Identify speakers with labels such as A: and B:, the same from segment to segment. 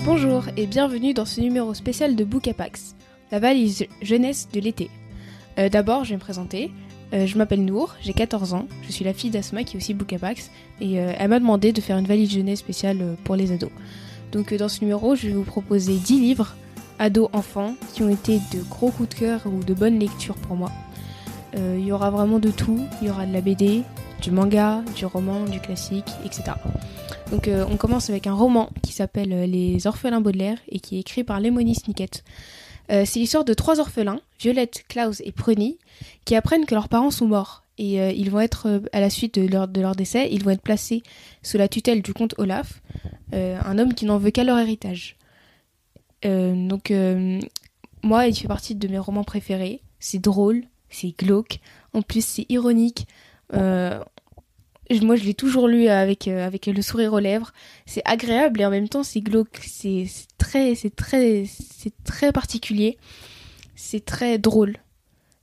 A: Bonjour et bienvenue dans ce numéro spécial de Bookapax, la valise jeunesse de l'été. D'abord, je vais me présenter. Je m'appelle Nour, j'ai 14 ans, je suis la fille d'Asma qui est aussi Bookapax et elle m'a demandé de faire une valise jeunesse spéciale pour les ados. Donc dans ce numéro, je vais vous proposer 10 livres, ados, enfants, qui ont été de gros coups de cœur ou de bonnes lectures pour moi. Il y aura vraiment de tout, il y aura de la BD, du manga, du roman, du classique, etc. Donc on commence avec un roman qui s'appelle Les Orphelins Baudelaire et qui est écrit par Lemony Snicket. C'est l'histoire de 3 orphelins, Violette, Klaus et Prunny, qui apprennent que leurs parents sont morts. Et ils vont être, à la suite de leur décès, ils vont être placés sous la tutelle du comte Olaf, un homme qui n'en veut qu'à leur héritage. Moi, il fait partie de mes romans préférés. C'est drôle, c'est glauque, en plus c'est ironique. Moi, je l'ai toujours lu avec le sourire aux lèvres. C'est agréable et en même temps, c'est glauque. C'est très particulier. C'est très drôle.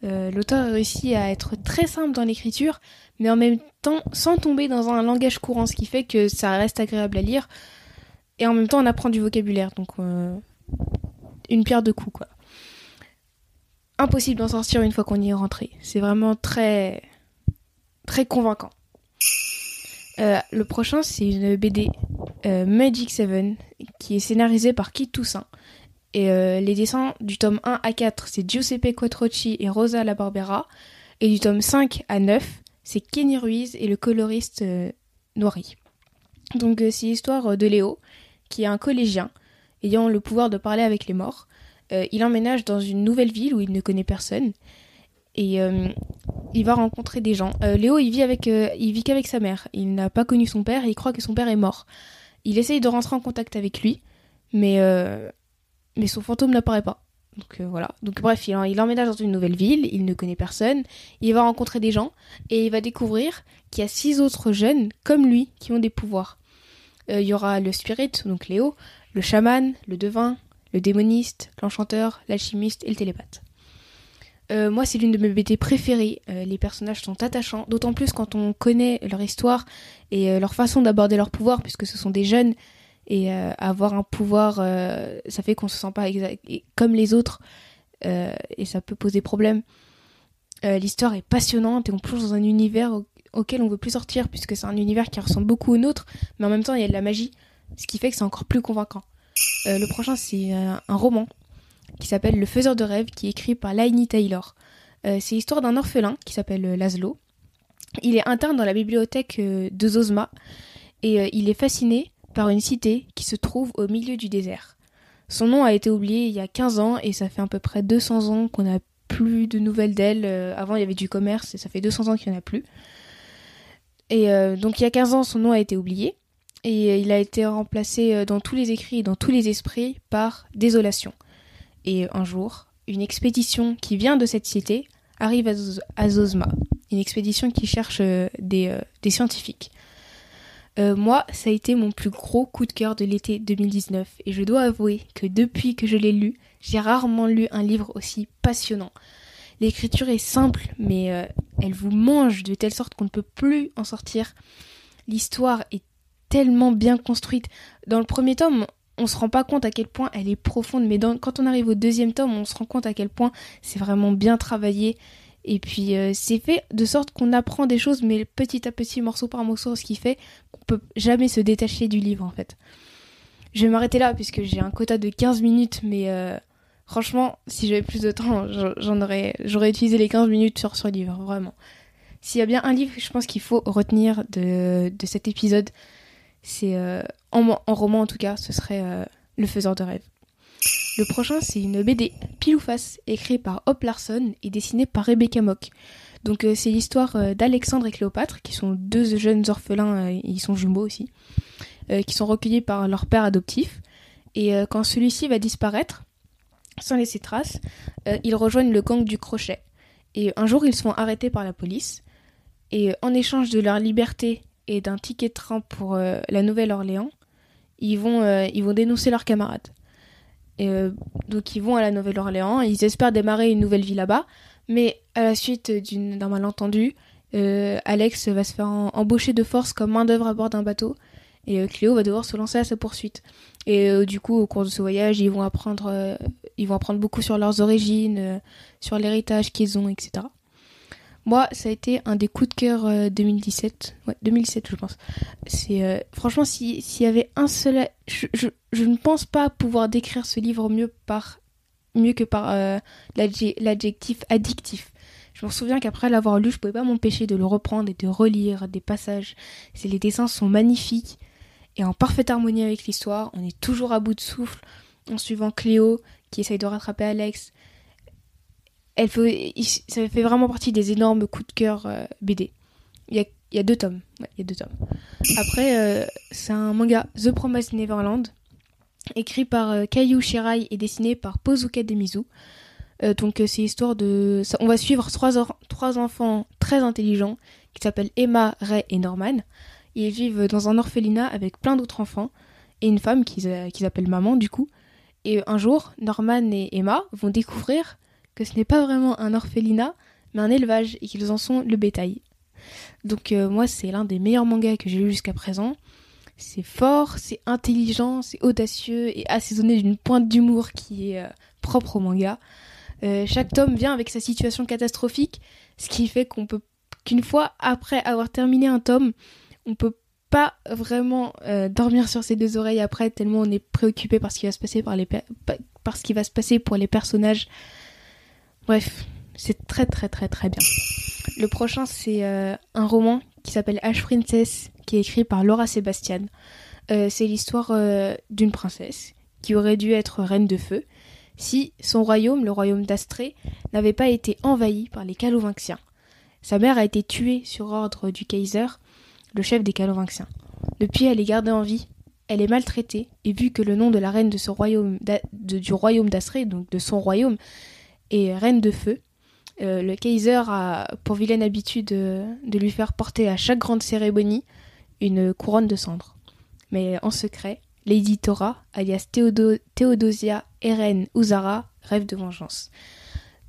A: L'auteur a réussi à être très simple dans l'écriture, mais en même temps, sans tomber dans un langage courant, ce qui fait que ça reste agréable à lire. Et en même temps, on apprend du vocabulaire. Donc, une pierre deux coups, quoi. Impossible d'en sortir une fois qu'on y est rentré. C'est vraiment très, très convaincant. Le prochain, c'est une BD Magic 7 qui est scénarisée par Kit Toussaint. Et les dessins du tome 1 à 4, c'est Giuseppe Quattrocchi et Rosa La Barbera. Et du tome 5 à 9, c'est Kenny Ruiz et le coloriste Noiry. Donc c'est l'histoire de Léo, qui est un collégien ayant le pouvoir de parler avec les morts. Il emménage dans une nouvelle ville où il ne connaît personne. Et il va rencontrer des gens. Léo, il vit qu'avec sa mère. Il n'a pas connu son père et il croit que son père est mort. Il essaye de rentrer en contact avec lui, mais son fantôme n'apparaît pas. Donc voilà. Donc bref, il emménage dans une nouvelle ville, il ne connaît personne, il va rencontrer des gens et il va découvrir qu'il y a 6 autres jeunes comme lui qui ont des pouvoirs. Il y aura le spirit, donc Léo, le chaman, le devin, le démoniste, l'enchanteur, l'alchimiste et le télépathe. Moi, c'est l'une de mes BD préférées. Les personnages sont attachants, d'autant plus quand on connaît leur histoire et leur façon d'aborder leur pouvoir, puisque ce sont des jeunes. Et avoir un pouvoir, ça fait qu'on se sent pas comme les autres, et ça peut poser problème. L'histoire est passionnante et on plonge dans un univers auquel on veut plus sortir, puisque c'est un univers qui ressemble beaucoup au nôtre, mais en même temps, il y a de la magie, ce qui fait que c'est encore plus convaincant. Le prochain, c'est un roman qui s'appelle Le Faiseur de rêves, qui est écrit par Laini Taylor. C'est l'histoire d'un orphelin qui s'appelle Laszlo. Il est interne dans la bibliothèque de Zozma et il est fasciné par une cité qui se trouve au milieu du désert. Son nom a été oublié il y a 15 ans et ça fait à peu près 200 ans qu'on n'a plus de nouvelles d'elle. Avant, il y avait du commerce et ça fait 200 ans qu'il n'y en a plus. Et donc il y a 15 ans, son nom a été oublié et il a été remplacé dans tous les écrits et dans tous les esprits par Désolation. Et un jour, une expédition qui vient de cette cité arrive à Zozma. Une expédition qui cherche des scientifiques. Moi, ça a été mon plus gros coup de cœur de l'été 2019. Et je dois avouer que depuis que je l'ai lu, j'ai rarement lu un livre aussi passionnant. L'écriture est simple, mais elle vous mange de telle sorte qu'on ne peut plus en sortir. L'histoire est tellement bien construite. Dans le premier tome, on se rend pas compte à quel point elle est profonde, mais quand on arrive au deuxième tome, on se rend compte à quel point c'est vraiment bien travaillé. Et puis c'est fait de sorte qu'on apprend des choses, mais petit à petit, morceau par morceau, ce qui fait qu'on peut jamais se détacher du livre en fait. Je vais m'arrêter là puisque j'ai un quota de 15 minutes, mais franchement, si j'avais plus de temps, j'aurais utilisé les 15 minutes sur ce livre, vraiment. S'il y a bien un livre, je pense qu'il faut retenir de cet épisode, c'est en roman en tout cas, ce serait Le Faiseur de rêves. Le prochain, c'est une BD Pile ou Face, écrite par Hope Larson et dessinée par Rebecca Mock. Donc c'est l'histoire d'Alexandre et Cléopâtre, qui sont 2 jeunes orphelins, ils sont jumeaux aussi, qui sont recueillis par leur père adoptif. Et quand celui-ci va disparaître, sans laisser trace, ils rejoignent le gang du Crochet. Et un jour, ils sont arrêtés par la police. Et en échange de leur liberté et d'un ticket de train pour la Nouvelle-Orléans, ils vont dénoncer leurs camarades. Et donc ils vont à la Nouvelle-Orléans, ils espèrent démarrer une nouvelle vie là-bas, mais à la suite d'un malentendu, Alex va se faire embaucher de force comme main d'œuvre à bord d'un bateau Et Cléo va devoir se lancer à sa poursuite. Et du coup, au cours de ce voyage, ils vont apprendre beaucoup sur leurs origines, sur l'héritage qu'ils ont, etc. Moi, ça a été un des coups de cœur 2017. Ouais, 2017, je pense. Franchement, s'il y avait un seul... Je ne pense pas pouvoir décrire ce livre mieux que par l'adjectif addictif. Je me souviens qu'après l'avoir lu, je pouvais pas m'empêcher de le reprendre et de relire des passages. Les dessins sont magnifiques et en parfaite harmonie avec l'histoire. On est toujours à bout de souffle en suivant Cléo qui essaye de rattraper Alex. Ça fait vraiment partie des énormes coups de cœur BD. Il y a 2 tomes. Ouais, il y a 2 tomes. Après, c'est un manga, The Promised Neverland, écrit par Kaiju Shirai et dessiné par Pozuka Demizu. Donc c'est l'histoire de... On va suivre 3 enfants très intelligents qui s'appellent Emma, Ray et Norman. Ils vivent dans un orphelinat avec plein d'autres enfants et une femme qu'ils appellent maman du coup. Et un jour, Norman et Emma vont découvrir que ce n'est pas vraiment un orphelinat, mais un élevage et qu'ils en sont le bétail. Donc moi, c'est l'un des meilleurs mangas que j'ai lu jusqu'à présent. C'est fort, c'est intelligent, c'est audacieux et assaisonné d'une pointe d'humour qui est propre au manga. Chaque tome vient avec sa situation catastrophique, ce qui fait qu'une fois après avoir terminé un tome, on peut pas vraiment dormir sur ses 2 oreilles après, tellement on est préoccupé par ce qui va se passer par ce qui va se passer pour les personnages. Bref, c'est très très très très bien. Le prochain, c'est un roman qui s'appelle Ash Princess, qui est écrit par Laura Sebastian. C'est l'histoire d'une princesse qui aurait dû être reine de feu si son royaume, le royaume d'Astrée, n'avait pas été envahi par les Calovinxiens. Sa mère a été tuée sur ordre du Kaiser, le chef des Calovinxiens. Depuis, elle est gardée en vie, elle est maltraitée, et vu que le nom de la reine de ce royaume, du royaume d'Astrée, donc de son royaume, est reine de feu, le Kaiser a pour vilaine habitude de lui faire porter à chaque grande cérémonie une couronne de cendres. Mais en secret, Lady Thora, alias Théodosia Eren Uzara, rêve de vengeance.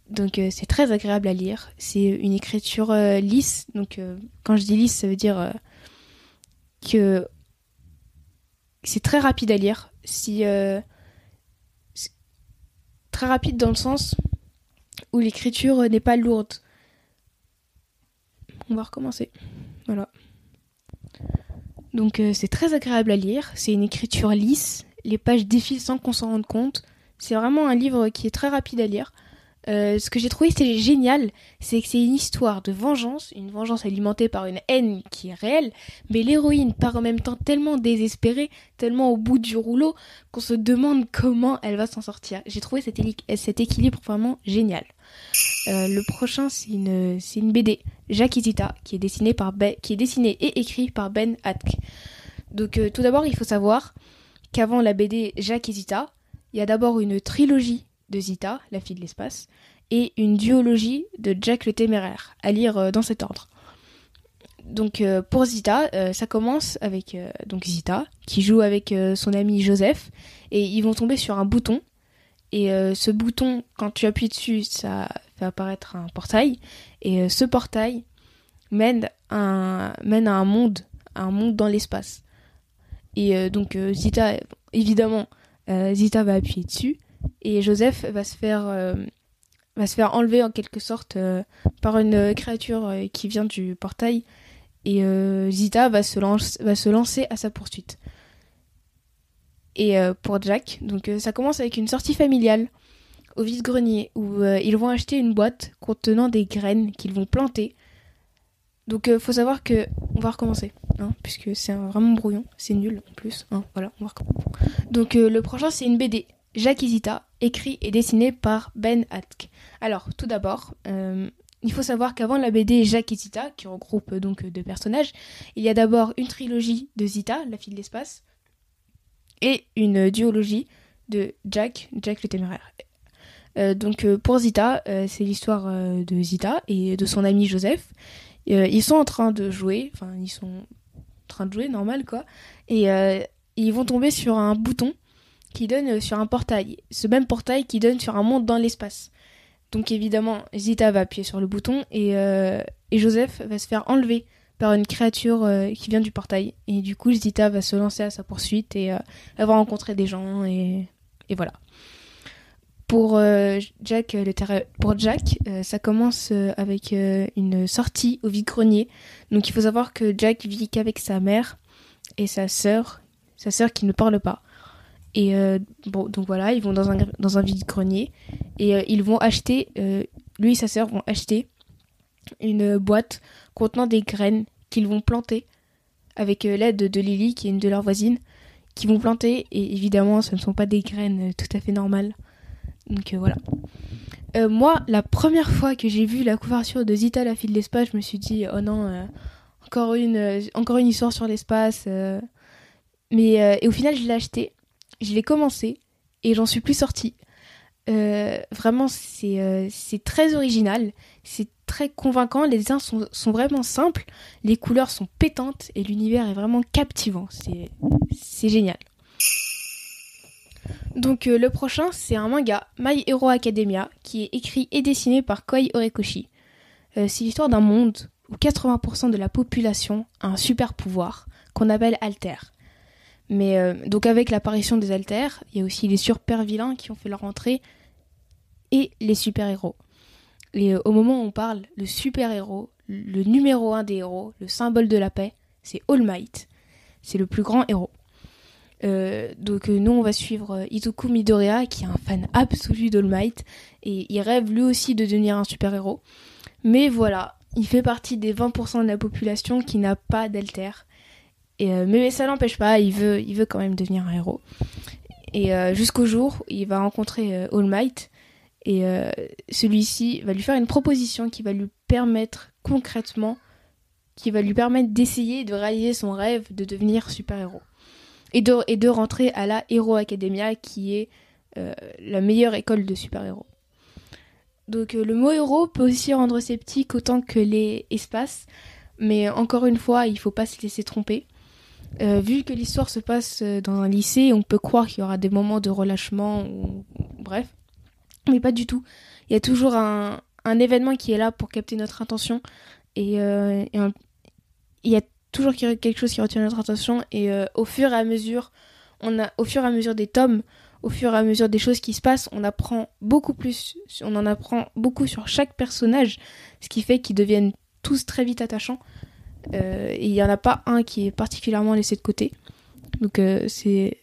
A: Donc c'est très agréable à lire. C'est une écriture lisse. Donc quand je dis lisse, ça veut dire que c'est très rapide à lire. C'est très rapide dans le sens où l'écriture n'est pas lourde. On va recommencer. Voilà. Donc c'est très agréable à lire. C'est une écriture lisse. Les pages défilent sans qu'on s'en rende compte. C'est vraiment un livre qui est très rapide à lire. Ce que j'ai trouvé c'est génial, c'est que c'est une histoire de vengeance, une vengeance alimentée par une haine qui est réelle, mais l'héroïne part en même temps tellement désespérée, tellement au bout du rouleau, qu'on se demande comment elle va s'en sortir. J'ai trouvé cet équilibre vraiment génial. Le prochain c'est une BD, Jacques et Zita, qui est dessinée et écrite par Ben Hatk. Donc tout d'abord il faut savoir qu'avant la BD Jacques et Zita, il y a d'abord une trilogie de Zita, la fille de l'espace, et une duologie de Jack le Téméraire, à lire dans cet ordre. Donc pour Zita, ça commence avec donc Zita, qui joue avec son ami Joseph, et ils vont tomber sur un bouton, et ce bouton, quand tu appuies dessus, ça fait apparaître un portail, et ce portail mène à un monde dans l'espace. Et donc Zita, évidemment, Zita va appuyer dessus, et Joseph va se faire enlever en quelque sorte par une créature qui vient du portail, et Zita va se lancer à sa poursuite. Et pour Jack, donc ça commence avec une sortie familiale au vide-grenier où ils vont acheter une boîte contenant des graines qu'ils vont planter. Donc faut savoir que on va recommencer, puisque c'est vraiment brouillon, c'est nul en plus. Voilà, on va recommencer. Donc le prochain c'est une BD, Jacques et Zita, écrit et dessiné par Ben Hatk. Alors tout d'abord, il faut savoir qu'avant la BD Jacques et Zita, qui regroupe donc 2 personnages, il y a d'abord une trilogie de Zita, la fille de l'espace, et une duologie de Jack le Téméraire. Donc pour Zita, c'est l'histoire de Zita et de son ami Joseph. Ils sont en train de jouer, normal quoi, et ils vont tomber sur un bouton qui donne sur un portail, ce même portail qui donne sur un monde dans l'espace. Donc évidemment, Zita va appuyer sur le bouton et Joseph va se faire enlever par une créature qui vient du portail. Et du coup, Zita va se lancer à sa poursuite et elle va rencontrer des gens et voilà. Pour Jack, ça commence avec une sortie au vide-grenier. Donc il faut savoir que Jack vit qu'avec sa mère et sa sœur qui ne parle pas. Et donc voilà, ils vont dans un vide-grenier et ils vont acheter, lui et sa sœur vont acheter une boîte contenant des graines qu'ils vont planter avec l'aide de Lily, qui est une de leurs voisines, qui vont planter. Et évidemment, ce ne sont pas des graines tout à fait normales. Donc voilà. Moi, la première fois que j'ai vu la couverture de Zita, la fille de l'espace, je me suis dit, oh non, encore une histoire sur l'espace. Et au final, je l'ai acheté, je l'ai commencé et j'en suis plus sortie. Vraiment, c'est très original, c'est très convaincant, les dessins sont vraiment simples, les couleurs sont pétantes et l'univers est vraiment captivant, c'est génial. Donc le prochain, c'est un manga, My Hero Academia, qui est écrit et dessiné par Koi Horikoshi. C'est l'histoire d'un monde où 80% de la population a un super pouvoir qu'on appelle Alter. Mais donc avec l'apparition des Alters, il y a aussi les super vilains qui ont fait leur entrée et les super-héros. Et au moment où on parle, le super-héros, le numéro 1 des héros, le symbole de la paix, c'est All Might. C'est le plus grand héros. Donc nous on va suivre Izuku Midoriya qui est un fan absolu d'All Might et il rêve lui aussi de devenir un super-héros. Mais voilà, il fait partie des 20% de la population qui n'a pas d'alter. Mais ça l'empêche pas, il veut quand même devenir un héros. Et jusqu'au jour où il va rencontrer All Might et celui-ci va lui faire une proposition qui va lui permettre concrètement, qui va lui permettre d'essayer de réaliser son rêve de devenir super-héros. Et de rentrer à la Hero Academia qui est la meilleure école de super-héros. Donc le mot héros peut aussi rendre sceptique autant que les espaces, mais encore une fois, il ne faut pas se laisser tromper. Vu que l'histoire se passe dans un lycée, on peut croire qu'il y aura des moments de relâchement, bref, mais pas du tout. Il y a toujours un événement qui est là pour capter notre attention, et il y a toujours quelque chose qui retient notre attention, et au fur et à mesure des tomes, au fur et à mesure des choses qui se passent, on en apprend beaucoup sur chaque personnage, ce qui fait qu'ils deviennent tous très vite attachants. Et il n'y en a pas un qui est particulièrement laissé de côté. Donc c'est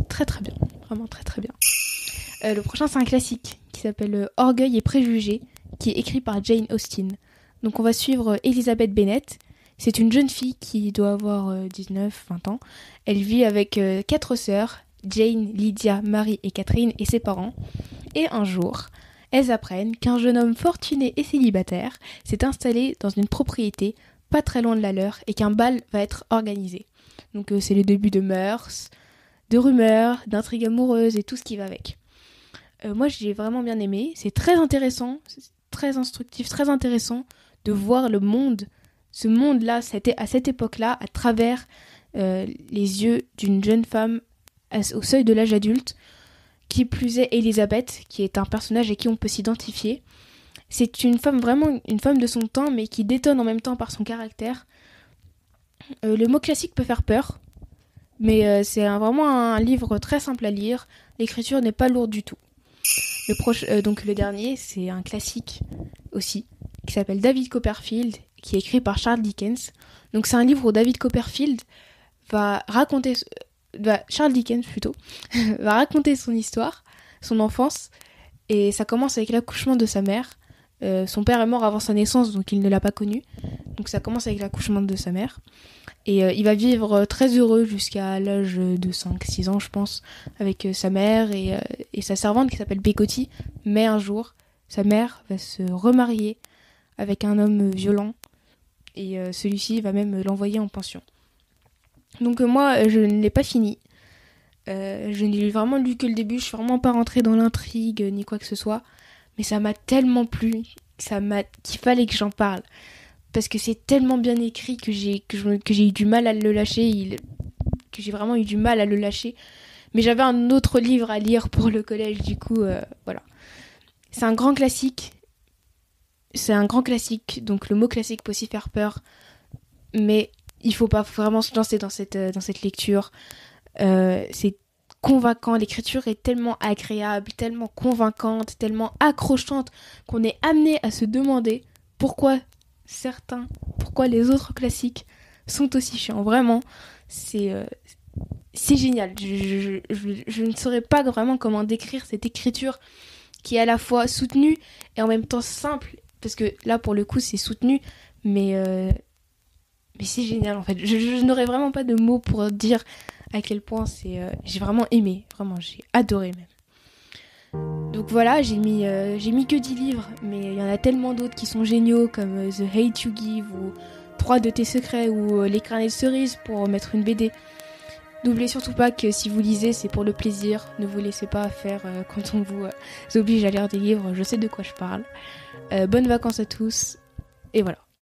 A: très très bien, vraiment très très bien. Le prochain c'est un classique qui s'appelle Orgueil et préjugés, qui est écrit par Jane Austen. Donc on va suivre Elizabeth Bennet. C'est une jeune fille qui doit avoir 19-20 ans. Elle vit avec 4 sœurs, Jane, Lydia, Marie et Catherine, et ses parents. Et un jour, elles apprennent qu'un jeune homme fortuné et célibataire s'est installé dans une propriété pas très loin de la leur et qu'un bal va être organisé. Donc c'est le début de mœurs, de rumeurs, d'intrigues amoureuses et tout ce qui va avec. Moi j'ai vraiment bien aimé, c'est très intéressant, c'est très instructif, très intéressant de voir le monde, ce monde-là, à cette époque-là, à travers les yeux d'une jeune femme au seuil de l'âge adulte, qui plus est Elisabeth, qui est un personnage à qui on peut s'identifier. C'est une femme vraiment une femme de son temps, mais qui détonne en même temps par son caractère. Le mot classique peut faire peur, mais c'est vraiment un livre très simple à lire. L'écriture n'est pas lourde du tout. Donc le dernier, c'est un classique aussi, qui s'appelle David Copperfield, qui est écrit par Charles Dickens. Donc c'est un livre où David Copperfield Charles Dickens plutôt, va raconter son histoire, son enfance, et ça commence avec l'accouchement de sa mère. Son père est mort avant sa naissance, donc il ne l'a pas connu. Donc ça commence avec l'accouchement de sa mère. Et il va vivre très heureux jusqu'à l'âge de 5-6 ans, je pense, avec sa mère et sa servante qui s'appelle Peggotty. Mais un jour, sa mère va se remarier avec un homme violent. Et celui-ci va même l'envoyer en pension. Donc moi, je ne l'ai pas fini. Je n'ai vraiment lu que le début. Je suis vraiment pas rentrée dans l'intrigue ni quoi que ce soit. Mais ça m'a tellement plu qu'il fallait que j'en parle. Parce que c'est tellement bien écrit que j'ai eu du mal à le lâcher. Que j'ai vraiment eu du mal à le lâcher. Mais j'avais un autre livre à lire pour le collège, du coup, voilà. C'est un grand classique. Donc le mot classique peut aussi faire peur. mais il faut pas vraiment se lancer dans cette lecture. C'est convaincant, l'écriture est tellement agréable, tellement convaincante, tellement accrochante qu'on est amené à se demander pourquoi les autres classiques sont aussi chiants. Vraiment, c'est génial. Je ne saurais pas vraiment comment décrire cette écriture qui est à la fois soutenue et en même temps simple, parce que là pour le coup c'est soutenu, mais c'est génial en fait. Je n'aurais vraiment pas de mots pour dire à quel point j'ai vraiment aimé, vraiment j'ai adoré même. Donc voilà, j'ai mis que 10 livres, mais il y en a tellement d'autres qui sont géniaux comme The Hate You Give ou 3 de tes secrets ou Les carnets de cerises pour mettre une BD. N'oubliez surtout pas que si vous lisez, c'est pour le plaisir. Ne vous laissez pas faire quand on vous oblige à lire des livres. Je sais de quoi je parle. Bonnes vacances à tous. Et voilà.